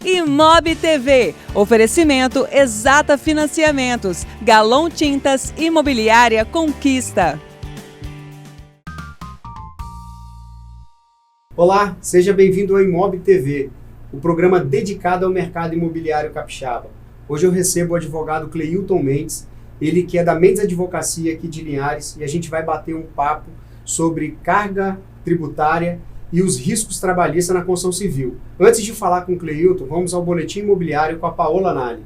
Imob TV, oferecimento Exata Financiamentos, Galon Tintas, Imobiliária Conquista. Olá, seja bem-vindo ao Imob TV, o programa dedicado ao mercado imobiliário capixaba. Hoje eu recebo o advogado Cleilton Mendes, ele que é da Mendes Advocacia aqui de Linhares, e a gente vai bater um papo sobre carga tributária e os riscos trabalhistas na construção civil. Antes de falar com o Cleilton, vamos ao boletim imobiliário com a Paola Nali.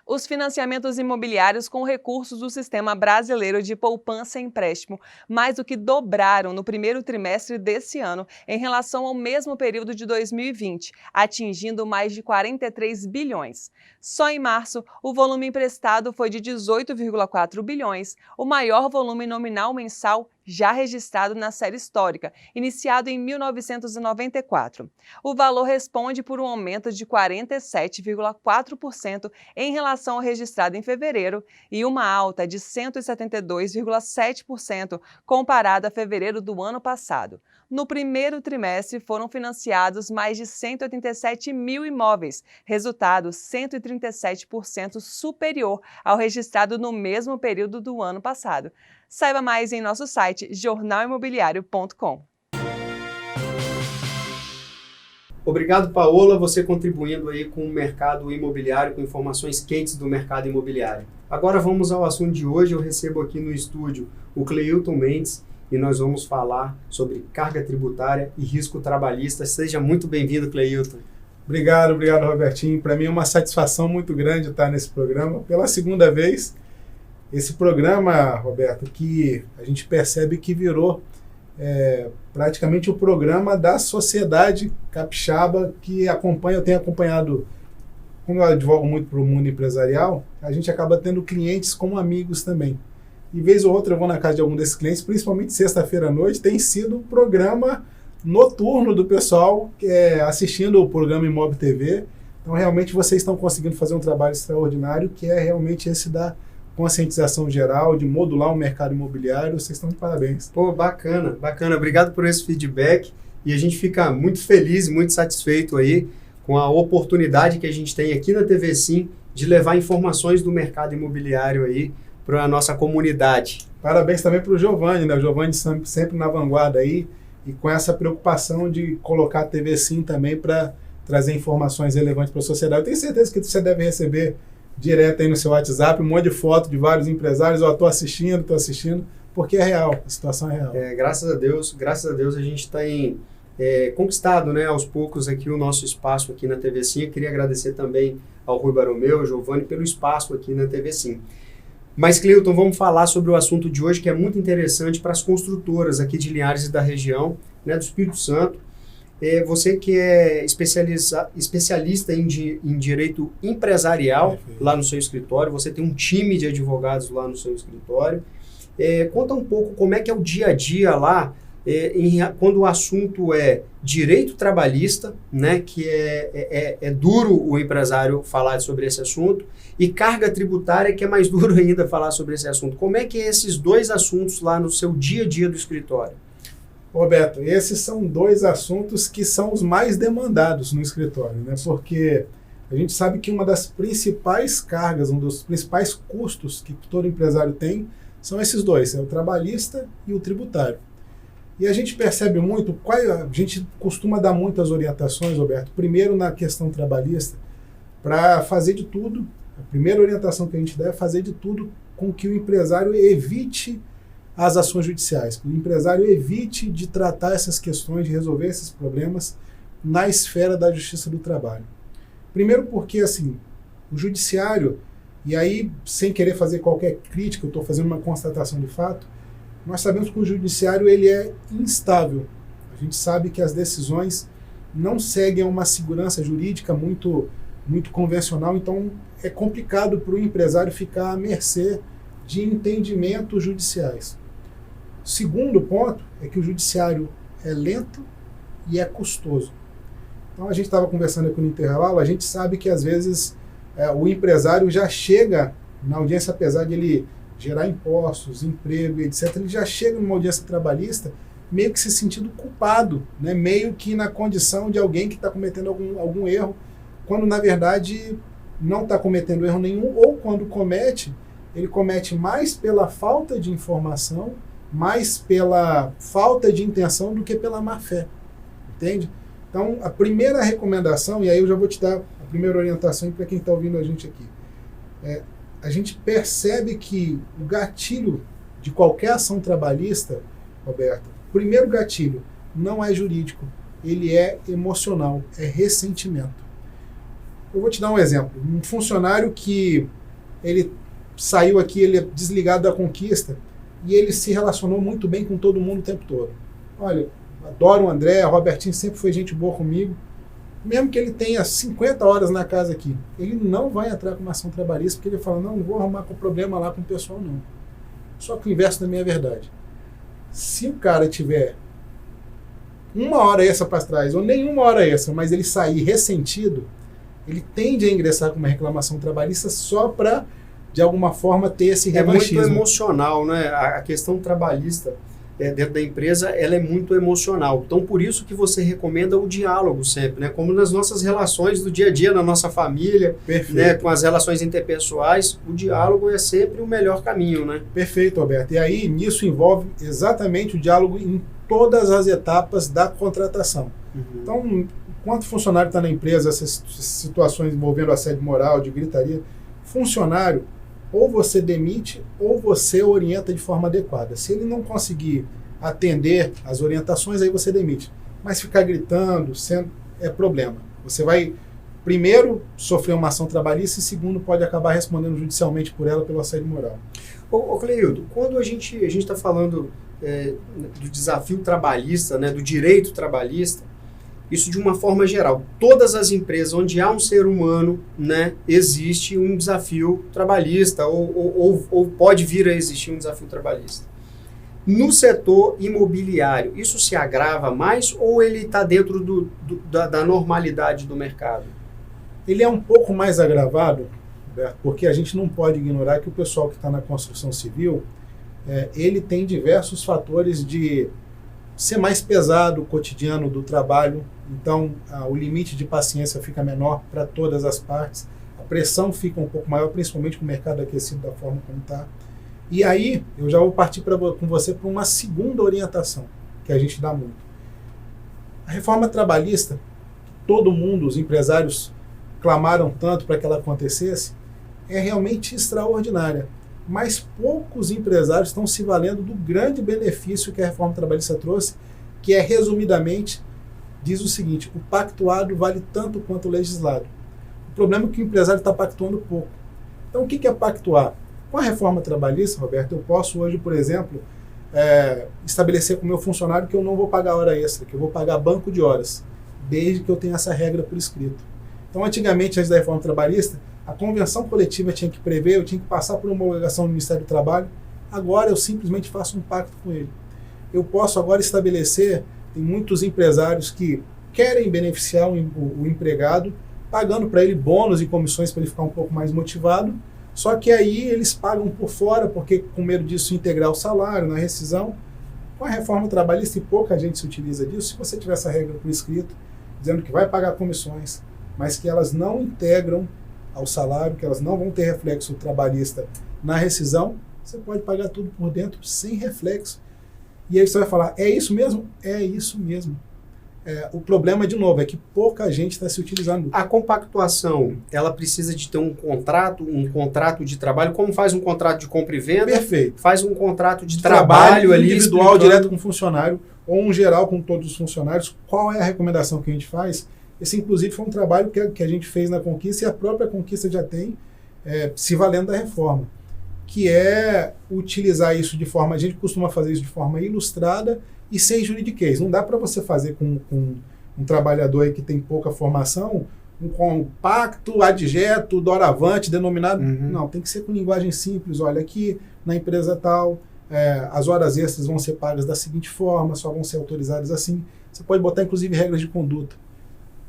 Os financiamentos imobiliários com recursos do Sistema Brasileiro de Poupança e Empréstimo mais do que dobraram no primeiro trimestre desse ano em relação ao mesmo período de 2020, atingindo mais de 43 bilhões. Só em março, o volume emprestado foi de 18,4 bilhões, o maior volume nominal mensal já registrado na série histórica, iniciado em 1994. O valor responde por um aumento de 47,4% em relação ao registrado em fevereiro e uma alta de 172,7% comparado a fevereiro do ano passado. No primeiro trimestre, foram financiados mais de 187 mil imóveis, resultado 137% superior ao registrado no mesmo período do ano passado. Saiba mais em nosso site jornalimobiliario.com. Obrigado, Paola, você contribuindo aí com o mercado imobiliário, com informações quentes do mercado imobiliário. Agora vamos ao assunto de hoje. Eu recebo aqui no estúdio o Cleilton Mendes e nós vamos falar sobre carga tributária e risco trabalhista. Seja muito bem-vindo, Cleilton. Obrigado, Robertinho. Para mim é uma satisfação muito grande estar nesse programa pela segunda vez. Esse programa, Roberto, que a gente percebe que virou praticamente o programa da sociedade capixaba que acompanha, eu tenho acompanhado, como eu advogo muito para o mundo empresarial, a gente acaba tendo clientes como amigos também. E vez ou outra eu vou na casa de algum desses clientes, principalmente sexta-feira à noite, tem sido o programa noturno do pessoal assistindo o programa Imob TV. Então realmente vocês estão conseguindo fazer um trabalho extraordinário, que é realmente esse da conscientização geral, de modular o mercado imobiliário. Vocês estão de parabéns. Pô, bacana. Obrigado por esse feedback e a gente fica muito feliz e muito satisfeito aí com a oportunidade que a gente tem aqui na TV Sim de levar informações do mercado imobiliário aí para a nossa comunidade. Parabéns também para o Giovanni, né? O Giovanni sempre na vanguarda aí e com essa preocupação de colocar a TV Sim também para trazer informações relevantes para a sociedade. Eu tenho certeza que você deve receber direto aí no seu WhatsApp, um monte de foto de vários empresários, estou assistindo, porque é real, a situação é real. Graças a Deus a gente tem conquistado, né, aos poucos aqui o nosso espaço aqui na TV Sim. Eu queria agradecer também ao Rui Baromeu, ao Giovanni, pelo espaço aqui na TV Sim. Mas, Cleilton, vamos falar sobre o assunto de hoje, que é muito interessante para as construtoras aqui de Linhares e da região, né, do Espírito Santo. Você que é especialista em direito empresarial lá no seu escritório, você tem um time de advogados lá no seu escritório. Conta um pouco como é que é o dia a dia lá, quando o assunto é direito trabalhista, né, que é duro o empresário falar sobre esse assunto, e carga tributária, que é mais duro ainda falar sobre esse assunto. Como é que é esses dois assuntos lá no seu dia a dia do escritório? Roberto, esses são dois assuntos que são os mais demandados no escritório, né? Porque a gente sabe que uma das principais cargas, um dos principais custos que todo empresário tem são esses dois, o trabalhista e o tributário. E a gente percebe muito, a gente costuma dar muitas orientações, Roberto, primeiro na questão trabalhista, para fazer de tudo, a primeira orientação que a gente dá é fazer de tudo com que o empresário evite as ações judiciais, que o empresário evite de tratar essas questões, de resolver esses problemas na esfera da justiça do trabalho. Primeiro porque, assim, o judiciário, e aí sem querer fazer qualquer crítica, eu estou fazendo uma constatação de fato, nós sabemos que o judiciário ele é instável. A gente sabe que as decisões não seguem uma segurança jurídica muito convencional, então é complicado para o empresário ficar à mercê de entendimentos judiciais. O segundo ponto é que o judiciário é lento e é custoso. Então a gente estava conversando aqui no intervalo, a gente sabe que às vezes o empresário já chega na audiência, apesar de ele gerar impostos, emprego, etc., ele já chega numa audiência trabalhista meio que se sentindo culpado, né? Meio que na condição de alguém que está cometendo algum erro, quando na verdade não está cometendo erro nenhum, ou quando comete, ele comete mais pela falta de informação, mais pela falta de intenção do que pela má fé, entende? Então, a primeira recomendação, e aí eu já vou te dar a primeira orientação para quem está ouvindo a gente aqui, a gente percebe que o gatilho de qualquer ação trabalhista, Roberto, o primeiro gatilho não é jurídico, ele é emocional, é ressentimento. Eu vou te dar um exemplo. Um funcionário que ele saiu aqui, ele é desligado da conquista e ele se relacionou muito bem com todo mundo o tempo todo. Olha, adoro o André, o Robertinho sempre foi gente boa comigo. Mesmo que ele tenha 50 horas na casa aqui, ele não vai entrar com uma ação trabalhista porque ele fala, não vou arrumar com problema lá com o pessoal, não. Só que o inverso também é verdade. Se o cara tiver uma hora extra para trás, ou nenhuma hora extra, mas ele sair ressentido, ele tende a ingressar com uma reclamação trabalhista só para, de alguma forma, ter esse revanchismo. É muito emocional, né? A questão trabalhista dentro da empresa, ela é muito emocional. Então, por isso que você recomenda o diálogo sempre, né? Como nas nossas relações do dia a dia, na nossa família, né? Com as relações interpessoais, o diálogo é sempre o melhor caminho, né? Perfeito, Roberto. E aí, nisso envolve exatamente o diálogo em todas as etapas da contratação. Então, enquanto o funcionário está na empresa, essas situações envolvendo assédio moral, de gritaria, funcionário, ou você demite ou você orienta de forma adequada. Se ele não conseguir atender as orientações, aí você demite. Mas ficar gritando é problema. Você vai, primeiro, sofrer uma ação trabalhista e, segundo, pode acabar respondendo judicialmente por ela pelo assédio moral. Ô Cleildo, quando a gente está falando do desafio trabalhista, né, do direito trabalhista, isso de uma forma geral. Todas as empresas onde há um ser humano, né, existe um desafio trabalhista ou pode vir a existir um desafio trabalhista. No setor imobiliário, isso se agrava mais ou ele está dentro da normalidade do mercado? Ele é um pouco mais agravado, Roberto, porque a gente não pode ignorar que o pessoal que está na construção civil, ele tem diversos fatores de ser mais pesado o cotidiano do trabalho, então o limite de paciência fica menor para todas as partes, a pressão fica um pouco maior, principalmente com o mercado aquecido da forma como está. E aí eu já vou partir com você para uma segunda orientação, que a gente dá muito. A reforma trabalhista, que todo mundo, os empresários, clamaram tanto para que ela acontecesse, é realmente extraordinária. Mas poucos empresários estão se valendo do grande benefício que a reforma trabalhista trouxe, que é, resumidamente, diz o seguinte: o pactuado vale tanto quanto o legislado. O problema é que o empresário está pactuando pouco. Então, o que é pactuar? Com a reforma trabalhista, Roberto, eu posso hoje, por exemplo, estabelecer com o meu funcionário que eu não vou pagar hora extra, que eu vou pagar banco de horas, desde que eu tenha essa regra por escrito. Então, antigamente, antes da reforma trabalhista, a convenção coletiva tinha que prever, eu tinha que passar por uma homologação do Ministério do Trabalho. Agora eu simplesmente faço um pacto com ele. Eu posso agora estabelecer, tem muitos empresários que querem beneficiar o empregado, pagando para ele bônus e comissões para ele ficar um pouco mais motivado, só que aí eles pagam por fora, porque com medo disso integrar o salário na rescisão. Com a reforma trabalhista, e pouca gente se utiliza disso, se você tiver essa regra por escrito, dizendo que vai pagar comissões, mas que elas não integram ao salário, que elas não vão ter reflexo trabalhista na rescisão, você pode pagar tudo por dentro sem reflexo. E aí você vai falar, é isso mesmo? É isso mesmo. O problema, de novo, é que pouca gente está se utilizando. A compactuação, ela precisa de ter um contrato de trabalho, como faz um contrato de compra e venda? Perfeito. Faz um contrato de trabalho ali, individual, direto com o funcionário, ou um geral com todos os funcionários. Qual é a recomendação que a gente faz? Esse, inclusive, foi um trabalho que a gente fez na Conquista, e a própria Conquista já tem, se valendo da reforma, que é utilizar isso de forma, a gente costuma fazer isso de forma ilustrada e sem juridiquês. Não dá para você fazer com um trabalhador aí que tem pouca formação, um compacto, adjeto, doravante, denominado. Não, tem que ser com linguagem simples. Olha, aqui na empresa tal, as horas extras vão ser pagas da seguinte forma, só vão ser autorizadas assim. Você pode botar, inclusive, regras de conduta.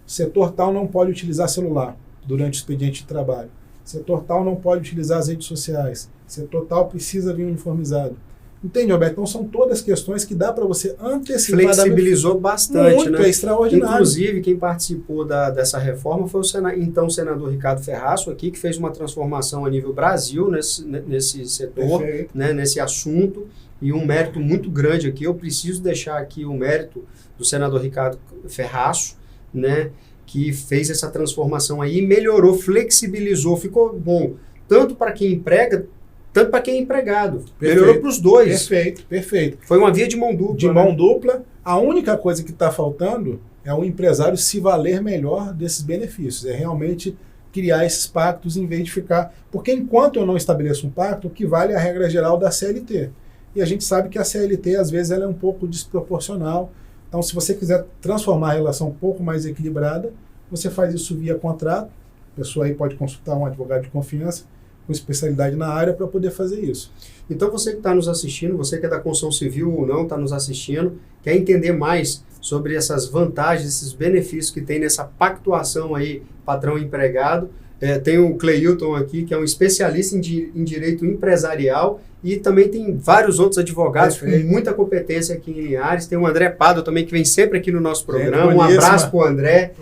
Setor tal não pode utilizar celular durante o expediente de trabalho. Setor tal não pode utilizar as redes sociais. Setor tal precisa vir uniformizado. Entende, Roberto? Então são todas questões que dá para você antecipadamente... Flexibilizou bastante, muito, né? é extraordinário. Inclusive, quem participou dessa reforma foi o senador Ricardo Ferraço aqui, que fez uma transformação a nível Brasil nesse setor, né, nesse assunto, e um mérito muito grande aqui. Eu preciso deixar aqui o mérito do senador Ricardo Ferraço, né, que fez essa transformação aí, melhorou, flexibilizou, ficou bom, tanto para quem emprega, tanto para quem é empregado. Perfeito. Melhorou para os dois. Perfeito, perfeito. Foi uma via de mão dupla. De mão dupla. A única coisa que está faltando é o empresário se valer melhor desses benefícios. É realmente criar esses pactos em vez de ficar... Porque enquanto eu não estabeleço um pacto, o que vale é a regra geral da CLT. E a gente sabe que a CLT, às vezes, ela é um pouco desproporcional. Então, se você quiser transformar a relação um pouco mais equilibrada, você faz isso via contrato. A pessoa aí pode consultar um advogado de confiança com especialidade na área para poder fazer isso. Então você que está nos assistindo, você que é da construção civil ou não, está nos assistindo, quer entender mais sobre essas vantagens, esses benefícios que tem nessa pactuação aí, patrão-empregado, tem o Cleilton aqui, que é um especialista em direito empresarial, e também tem vários outros advogados com muita competência aqui em Linhares. Tem o André Pado também, que vem sempre aqui no nosso programa. Um abraço para o André.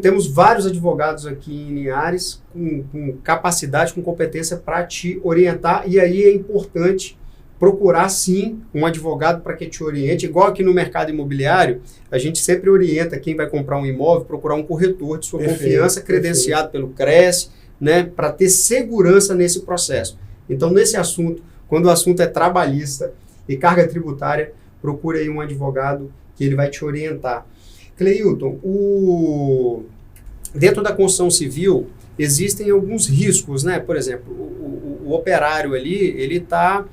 Temos vários advogados aqui em Linhares com capacidade, com competência para te orientar. E aí é importante procurar, sim, um advogado para que te oriente. Igual aqui no mercado imobiliário, a gente sempre orienta quem vai comprar um imóvel, procurar um corretor de sua confiança, credenciado pelo CRES, né, para ter segurança nesse processo. Então, nesse assunto, quando o assunto é trabalhista e carga tributária, procure aí um advogado que ele vai te orientar. Cleilton, dentro da construção civil, existem alguns riscos, né? Por exemplo, o operário ali, ele tá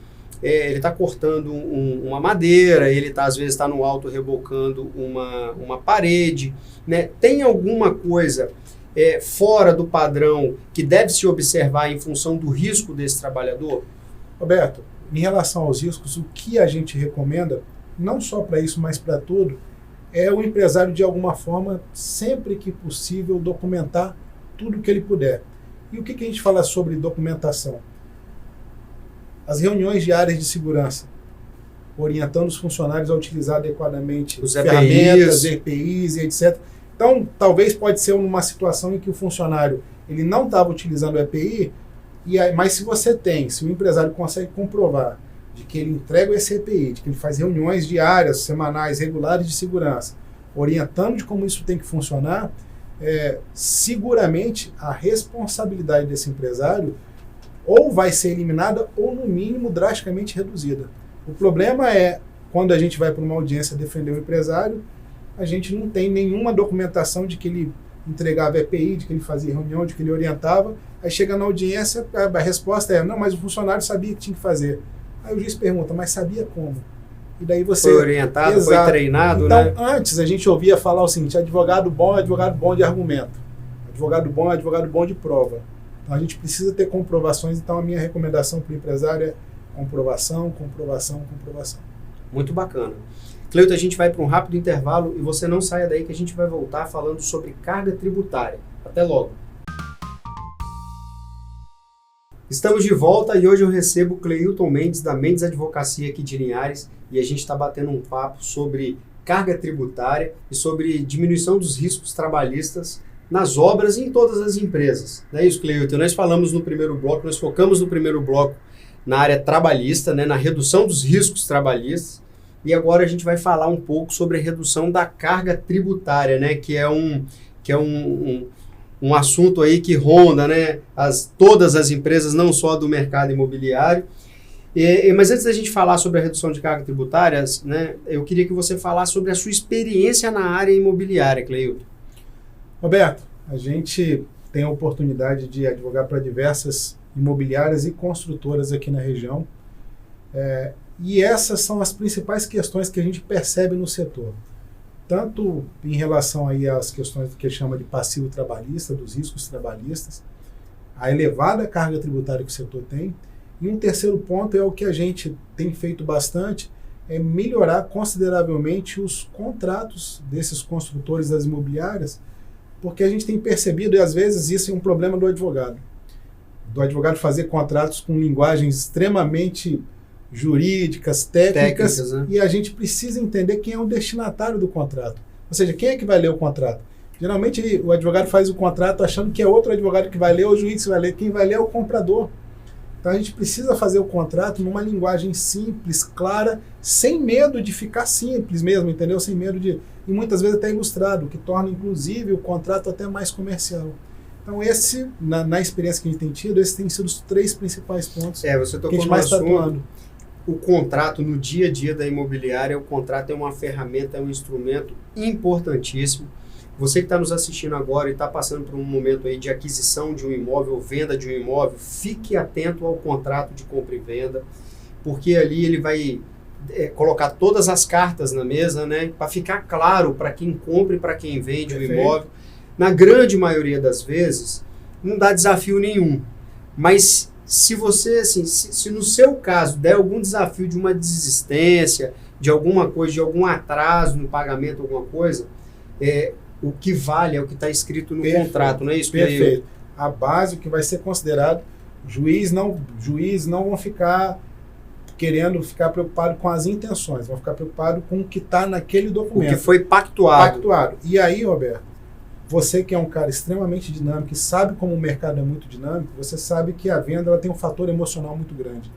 cortando uma madeira, ele às vezes está no alto rebocando uma parede, né? Tem alguma coisa fora do padrão que deve se observar em função do risco desse trabalhador? Roberto, em relação aos riscos, o que a gente recomenda, não só para isso, mas para tudo, é o empresário, de alguma forma, sempre que possível, documentar tudo que ele puder. E o que a gente fala sobre documentação? As reuniões diárias de segurança, orientando os funcionários a utilizar adequadamente os ferramentas, EPIs e etc. Então, talvez pode ser uma situação em que o funcionário ele não estava utilizando o EPI, mas se o empresário consegue comprovar de que ele entrega esse EPI, de que ele faz reuniões diárias, semanais, regulares de segurança, orientando de como isso tem que funcionar, seguramente a responsabilidade desse empresário ou vai ser eliminada ou, no mínimo, drasticamente reduzida. O problema é, quando a gente vai para uma audiência defender o empresário, a gente não tem nenhuma documentação de que ele entregava EPI, de que ele fazia reunião, de que ele orientava. Aí chega na audiência, a resposta é, não, mas o funcionário sabia que tinha que fazer. Aí o juiz pergunta, mas sabia como? E daí você... Foi orientado, exato, foi treinado, então, né? Antes a gente ouvia falar o seguinte, advogado bom é advogado bom de argumento. Advogado bom é advogado bom de prova. Então a gente precisa ter comprovações, então a minha recomendação para o empresário é comprovação, comprovação, comprovação. Muito bacana. Cleilton, a gente vai para um rápido intervalo e você não saia daí que a gente vai voltar falando sobre carga tributária. Até logo. Estamos de volta e hoje eu recebo o Cleilton Mendes, da Mendes Advocacia aqui de Linhares, e a gente está batendo um papo sobre carga tributária e sobre diminuição dos riscos trabalhistas nas obras e em todas as empresas. Não é isso, Cleilton? Nós falamos no primeiro bloco, nós focamos no primeiro bloco na área trabalhista, né, na redução dos riscos trabalhistas, e agora a gente vai falar um pouco sobre a redução da carga tributária, né, que é um assunto aí que ronda, né, todas as empresas, não só do mercado imobiliário. Mas antes da gente falar sobre a redução de cargas tributárias, né, eu queria que você falasse sobre a sua experiência na área imobiliária, Cleilton. Roberto, a gente tem a oportunidade de advogar para diversas imobiliárias e construtoras aqui na região. E essas são as principais questões que a gente percebe no setor. Tanto em relação aí às questões do que chama de passivo trabalhista, dos riscos trabalhistas, a elevada carga tributária que o setor tem. E um terceiro ponto é o que a gente tem feito bastante, é melhorar consideravelmente os contratos desses construtores das imobiliárias, porque a gente tem percebido, e às vezes isso é um problema do advogado fazer contratos com linguagens extremamente jurídicas, técnicas, né? E a gente precisa entender quem é o destinatário do contrato. Ou seja, quem é que vai ler o contrato? Geralmente o advogado faz o contrato achando que é outro advogado que vai ler, ou o juiz que vai ler. Quem vai ler é o comprador. Então a gente precisa fazer o contrato numa linguagem simples, clara, sem medo de ficar simples mesmo, entendeu? Sem medo de... E muitas vezes até ilustrado, o que torna inclusive o contrato até mais comercial. Então esse, na experiência que a gente tem tido, esses têm sido os 3 principais pontos você que a gente mais está atuando. O contrato no dia a dia da imobiliária, o contrato é uma ferramenta, é um instrumento importantíssimo. Você que está nos assistindo agora e está passando por um momento aí de aquisição de um imóvel, venda de um imóvel, fique atento ao contrato de compra e venda, porque ali ele vai colocar todas as cartas na mesa, né, para ficar claro para quem compra e para quem vende o imóvel. Na grande maioria das vezes, não dá desafio nenhum, mas se você, assim, se no seu caso der algum desafio de uma desistência, de alguma coisa, de algum atraso no pagamento, alguma coisa, o que vale é o que está escrito no contrato, não é isso? Perfeito. A base, o que vai ser considerado, juiz não vão ficar querendo ficar preocupado com as intenções, vão ficar preocupado com o que está naquele documento. O que foi pactuado. E aí, Roberto, você que é um cara extremamente dinâmico e sabe como o mercado é muito dinâmico, você sabe que a venda ela tem um fator emocional muito grande.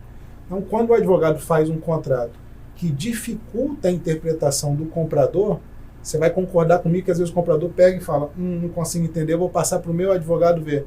Então, quando o advogado faz um contrato que dificulta a interpretação do comprador, você vai concordar comigo que às vezes o comprador pega e fala, não consigo entender, vou passar para o meu advogado ver.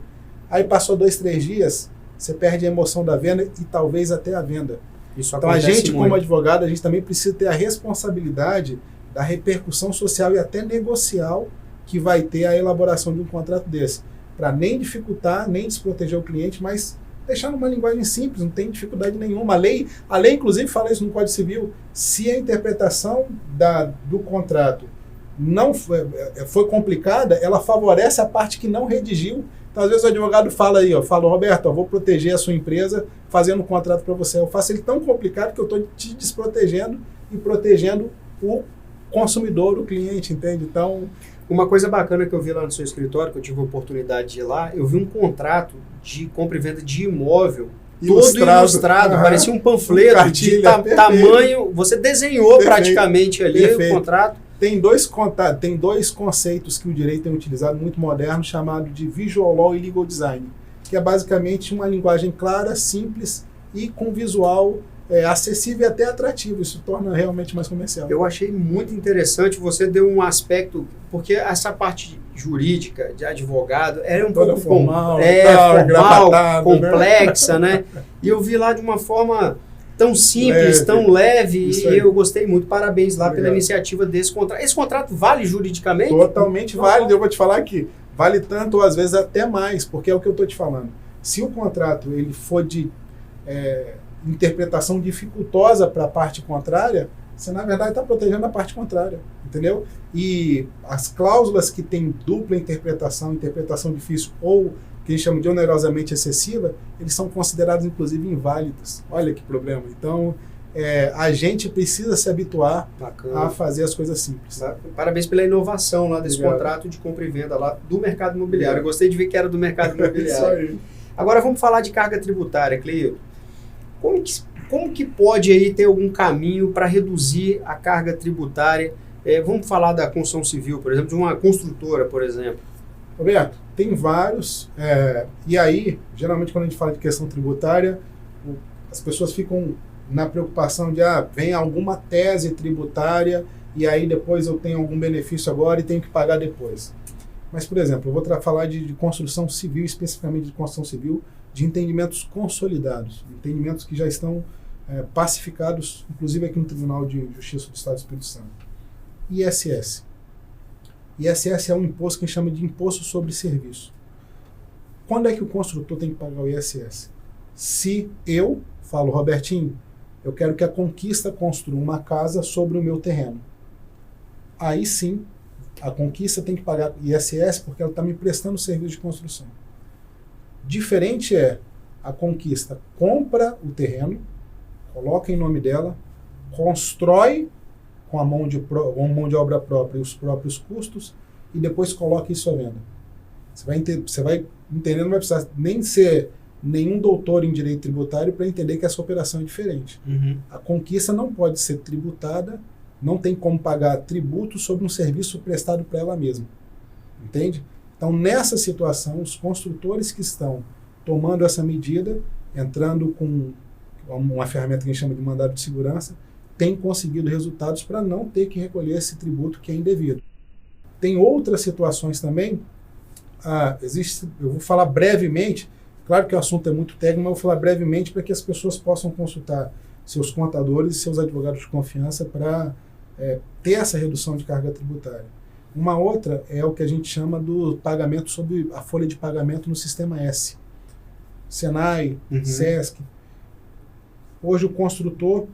Aí passou 2, 3 dias, você perde a emoção da venda e talvez até a venda. Então a gente, como advogado, a gente também precisa ter a responsabilidade da repercussão social e até negocial que vai ter a elaboração de um contrato desse, para nem dificultar, nem desproteger o cliente, mas deixar numa linguagem simples, não tem dificuldade nenhuma. A lei inclusive fala isso no Código Civil, se a interpretação do contrato não foi complicada, ela favorece a parte que não redigiu. Então, às vezes o advogado fala aí, Roberto, vou proteger a sua empresa fazendo um contrato para você. Eu faço ele tão complicado que eu estou te desprotegendo e protegendo o consumidor, o cliente, entende? Então, uma coisa bacana que eu vi lá no seu escritório, que eu tive a oportunidade de ir lá, eu vi um contrato de compra e venda de imóvel todo ilustrado, parecia um panfleto de tamanho, você desenhou praticamente ali o contrato. Tem dois conceitos que o direito tem utilizado muito moderno, chamado de Visual Law e Legal Design, que é basicamente uma linguagem clara, simples e com visual acessível e até atrativo. Isso torna realmente mais comercial. Eu achei muito interessante, você deu um aspecto, porque essa parte jurídica de advogado era um pouco formal, complexa, né? E eu vi lá de uma forma tão simples, tão leve, e eu gostei muito. Parabéns lá pela iniciativa desse contrato. Esse contrato vale juridicamente? Totalmente válido. Eu vou te falar que vale tanto, ou às vezes até mais, porque é o que eu estou te falando. Se o contrato ele for de interpretação dificultosa para a parte contrária, você na verdade está protegendo a parte contrária, entendeu? E as cláusulas que têm dupla interpretação difícil ou que a gente chama de onerosamente excessiva, eles são considerados inclusive inválidos. Olha que problema. Então, a gente precisa se habituar a fazer as coisas simples. Parabéns pela inovação lá desse contrato de compra e venda lá do mercado imobiliário. Eu gostei de ver que era do mercado imobiliário. Isso aí. Agora vamos falar de carga tributária, Cleilton. Como que pode aí ter algum caminho para reduzir a carga tributária? Vamos falar da construção civil, por exemplo, de uma construtora, por exemplo. Roberto, tem vários, e aí, geralmente quando a gente fala de questão tributária, as pessoas ficam na preocupação de, vem alguma tese tributária e aí depois eu tenho algum benefício agora e tenho que pagar depois. Mas, por exemplo, eu vou falar de construção civil, especificamente de construção civil, de entendimentos consolidados, entendimentos que já estão pacificados, inclusive aqui no Tribunal de Justiça do Estado do Espírito Santo. ISS. ISS é um imposto que a gente chama de imposto sobre serviço. Quando é que o construtor tem que pagar o ISS? Se eu falo, Robertinho, eu quero que a Conquista construa uma casa sobre o meu terreno. Aí sim, a Conquista tem que pagar ISS porque ela está me prestando serviço de construção. Diferente a Conquista compra o terreno, coloca em nome dela, constrói com a mão de obra própria e os próprios custos e depois coloca isso à venda. Você vai entendendo, não vai precisar nem ser nenhum doutor em direito tributário para entender que essa operação é diferente. Uhum. A conquista não pode ser tributada, não tem como pagar tributo sobre um serviço prestado para ela mesma. Entende? Então, nessa situação, os construtores que estão tomando essa medida, entrando com uma ferramenta que a gente chama de mandado de segurança, têm conseguido resultados para não ter que recolher esse tributo que é indevido. Tem outras situações também. Eu vou falar brevemente, claro que o assunto é muito técnico, mas eu vou falar brevemente para que as pessoas possam consultar seus contadores e seus advogados de confiança para ter essa redução de carga tributária. Uma outra é o que a gente chama do pagamento sobre a folha de pagamento no sistema S. Senai, Sesc. Hoje o construtor,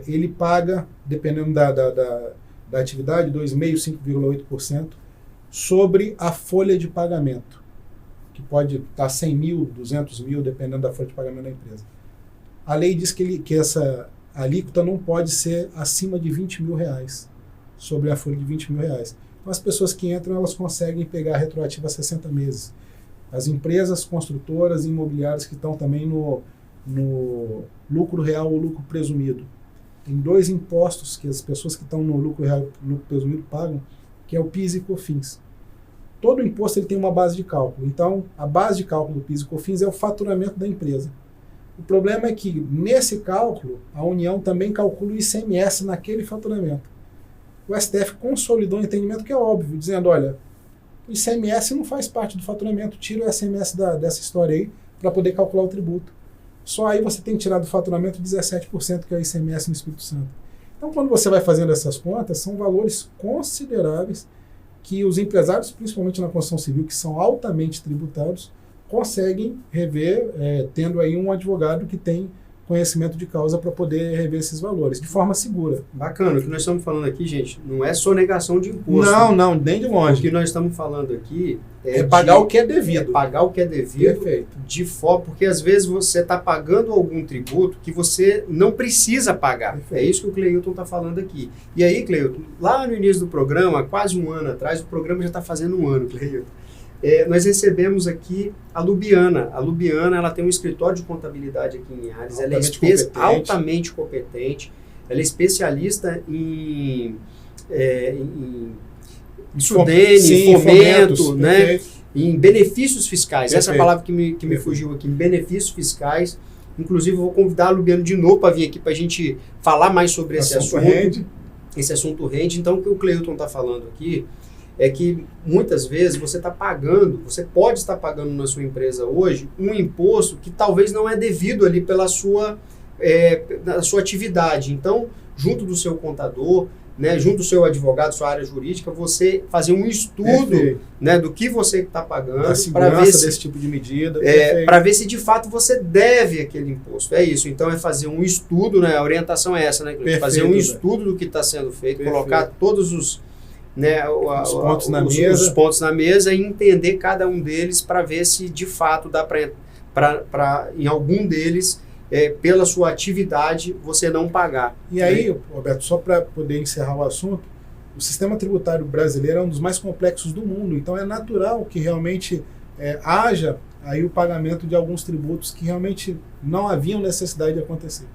ele paga, dependendo da atividade, 2,5%, 5,8% sobre a folha de pagamento, que pode estar 100 mil, 200 mil, dependendo da folha de pagamento da empresa. A lei diz que essa alíquota não pode ser acima de 20 mil reais, sobre a folha de 20 mil reais. Então, as pessoas que entram, elas conseguem pegar a retroativa a 60 meses. As empresas construtoras e imobiliárias que estão também no lucro real ou lucro presumido. Tem 2 impostos que as pessoas que estão no lucro real e lucro presumido pagam, que é o PIS e COFINS. Todo imposto ele tem uma base de cálculo. Então, a base de cálculo do PIS e COFINS é o faturamento da empresa. O problema é que, nesse cálculo, a União também calcula o ICMS naquele faturamento. O STF consolidou um entendimento que é óbvio, dizendo, olha, o ICMS não faz parte do faturamento, tira o ICMS dessa história aí para poder calcular o tributo. Só aí você tem que tirar do faturamento 17%, que é o ICMS no Espírito Santo. Então, quando você vai fazendo essas contas, são valores consideráveis que os empresários, principalmente na construção civil, que são altamente tributados, conseguem rever, tendo aí um advogado que tem conhecimento de causa para poder rever esses valores, de forma segura. Bacana. O que nós estamos falando aqui, gente, não é sonegação de imposto. Não, nem de longe. O que nós estamos falando aqui é pagar o que é devido. É pagar o que é devido. Perfeito. De forma, porque às vezes você está pagando algum tributo que você não precisa pagar. Perfeito. É isso que o Cleilton está falando aqui. E aí, Cleilton, lá no início do programa, quase um ano atrás, o programa já está fazendo um ano, Cleilton. Nós recebemos aqui a Lubiana. A Lubiana, ela tem um escritório de contabilidade aqui em Linhares. Ela é altamente competente. Ela é especialista em SUDENE, fomento, né? Em benefícios fiscais. Perfeito. Essa é a palavra que me fugiu aqui, em benefícios fiscais. Inclusive, eu vou convidar a Lubiana de novo para vir aqui para a gente falar mais sobre esse assunto. Esse assunto rende. Então, o que o Cleilton está falando aqui é que muitas vezes você pode estar pagando na sua empresa hoje um imposto que talvez não é devido ali pela sua atividade. Então, junto do seu contador, né, junto do seu advogado, sua área jurídica, você fazer um estudo, né, do que você está pagando, para ver desse tipo de medida, para ver se de fato você deve aquele imposto. É isso. Então, é fazer um estudo, né, a orientação é essa, né, fazer um estudo do que está sendo feito, colocar todos os pontos na mesa e entender cada um deles para ver se de fato dá para em algum deles, pela sua atividade, você não pagar. E aí, Roberto, só para poder encerrar o assunto, o sistema tributário brasileiro é um dos mais complexos do mundo, então é natural que realmente haja aí o pagamento de alguns tributos que realmente não haviam necessidade de acontecer.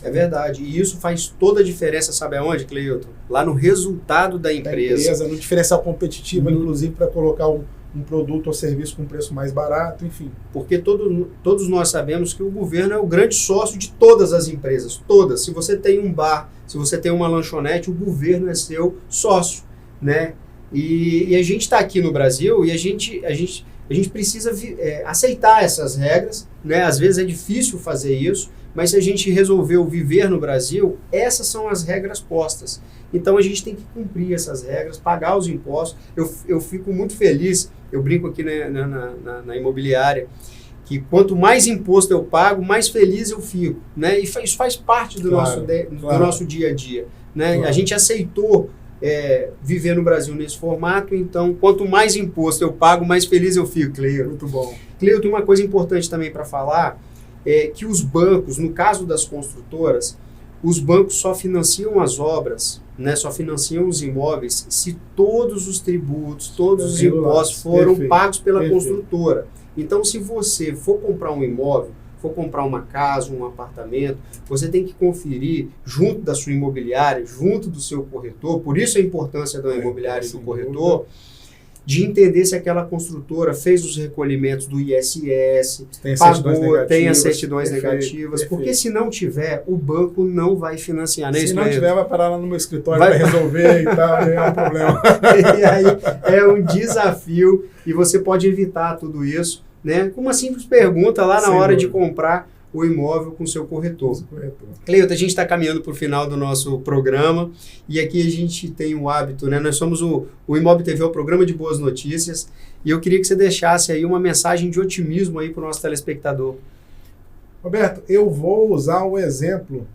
É verdade. E isso faz toda a diferença, sabe aonde, Cleilton? Lá no resultado da empresa. No diferencial competitivo, inclusive para colocar um produto ou serviço com preço mais barato, enfim. Porque todos nós sabemos que o governo é o grande sócio de todas as empresas, todas. Se você tem um bar, se você tem uma lanchonete, o governo é seu sócio, né? E a gente está aqui no Brasil e a gente precisa aceitar essas regras, né? Às vezes é difícil fazer isso, mas se a gente resolveu viver no Brasil, essas são as regras postas. Então a gente tem que cumprir essas regras, pagar os impostos. Eu fico muito feliz, eu brinco aqui na imobiliária, que quanto mais imposto eu pago, mais feliz eu fico, né? E isso faz parte do nosso dia a dia, né? Claro. A gente aceitou viver no Brasil nesse formato, então quanto mais imposto eu pago, mais feliz eu fico, Cleilton. Muito bom. Cleilton, tem uma coisa importante também para falar, que os bancos, no caso das construtoras, os bancos só financiam as obras né, só financiam os imóveis se todos os tributos, todos os Regulados. impostos foram Perfeito. pagos pela Perfeito. construtora. Então, se você for comprar um imóvel, for comprar uma casa, um apartamento, você tem que conferir junto da sua imobiliária, junto do seu corretor, por isso a importância da imobiliária e do corretor, de entender se aquela construtora fez os recolhimentos do ISS, pagou, tem as certidões negativas, porque se não tiver, o banco não vai financiar. Né? Se Isso não mesmo. tiver, vai parar lá no meu escritório, Vai- vai resolver e tal, é um problema. E aí é um desafio e você pode evitar tudo isso, né? Com uma simples pergunta lá na Sem hora de dúvida. comprar o imóvel com o seu corretor. Corretor. Cleuta, a gente está caminhando para o final do nosso programa e aqui a gente tem o hábito, né? Nós somos o Imob TV, o programa de boas notícias, e eu queria que você deixasse aí uma mensagem de otimismo aí para o nosso telespectador. Roberto, eu vou usar o exemplo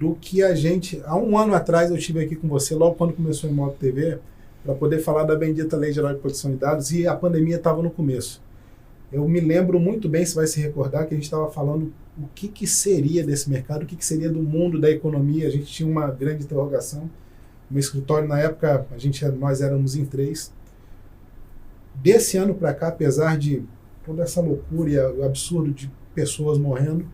do que a gente... Há um ano atrás eu estive aqui com você, logo quando começou o Imob TV, para poder falar da bendita Lei Geral de Proteção de Dados, e a pandemia estava no começo. Eu me lembro muito bem, você vai se recordar, que a gente estava falando o que seria desse mercado, o que seria do mundo da economia. A gente tinha uma grande interrogação. No escritório, na época, nós éramos em 3. Desse ano para cá, apesar de toda essa loucura e o absurdo de pessoas morrendo,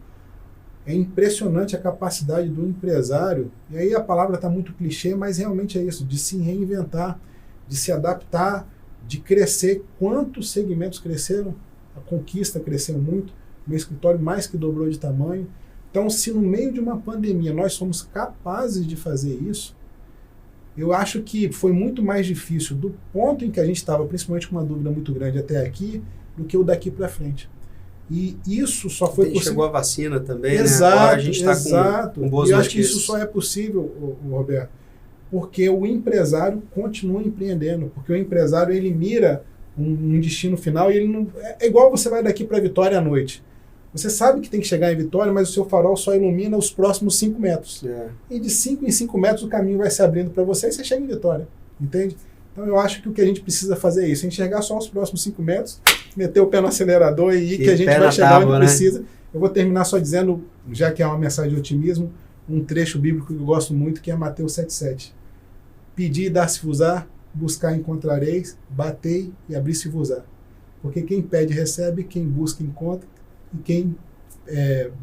é impressionante a capacidade do empresário, e aí a palavra está muito clichê, mas realmente é isso, de se reinventar, de se adaptar, de crescer. Quantos segmentos cresceram? A conquista cresceu muito, meu escritório mais que dobrou de tamanho. Então, se no meio de uma pandemia nós somos capazes de fazer isso, eu acho que foi muito mais difícil do ponto em que a gente estava, principalmente com uma dúvida muito grande até aqui, do que o daqui para frente. E isso só foi possível. Chegou a vacina também, Exato, né? Agora a gente está com boas e eu notícias. acho que isso só é possível, Roberto, porque o empresário continua empreendendo, porque o empresário ele mira um destino final e ele não... É igual você vai daqui para Vitória à noite. Você sabe que tem que chegar em Vitória, mas o seu farol só ilumina os próximos 5 metros. É. E de 5 em 5 metros o caminho vai se abrindo para você e você chega em Vitória. Entende? Então eu acho que o que a gente precisa fazer é isso, enxergar só os próximos 5 metros, meter o pé no acelerador e ir, que a gente vai chegar onde precisa. Eu vou terminar só dizendo, já que é uma mensagem de otimismo, um trecho bíblico que eu gosto muito, que é Mateus 7,7. Pedi e dar-se-vos-á, buscar encontrareis, batei e abri-se-vos-á. Porque quem pede recebe, quem busca encontra, e quem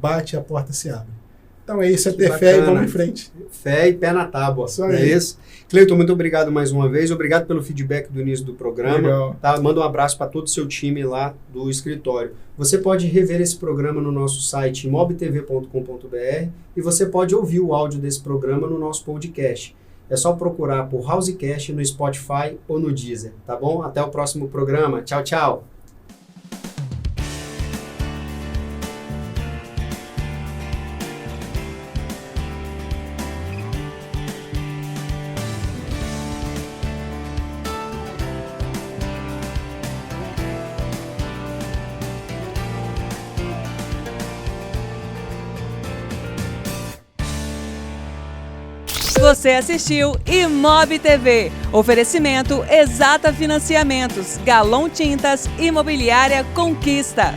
bate a porta se abre. Então é isso, é ter fé e vamos em frente. Fé e pé na tábua. Isso É aí. isso. Cleuton, muito obrigado mais uma vez. Obrigado pelo feedback do início do programa. Legal. Tá? Manda um abraço para todo o seu time lá do escritório. Você pode rever esse programa no nosso site imobtv.com.br e você pode ouvir o áudio desse programa no nosso podcast. É só procurar por Housecast no Spotify ou no Deezer, tá bom? Até o próximo programa. Tchau, tchau. Você assistiu Imob TV. Oferecimento Exata Financiamentos, Galon Tintas, Imobiliária Conquista.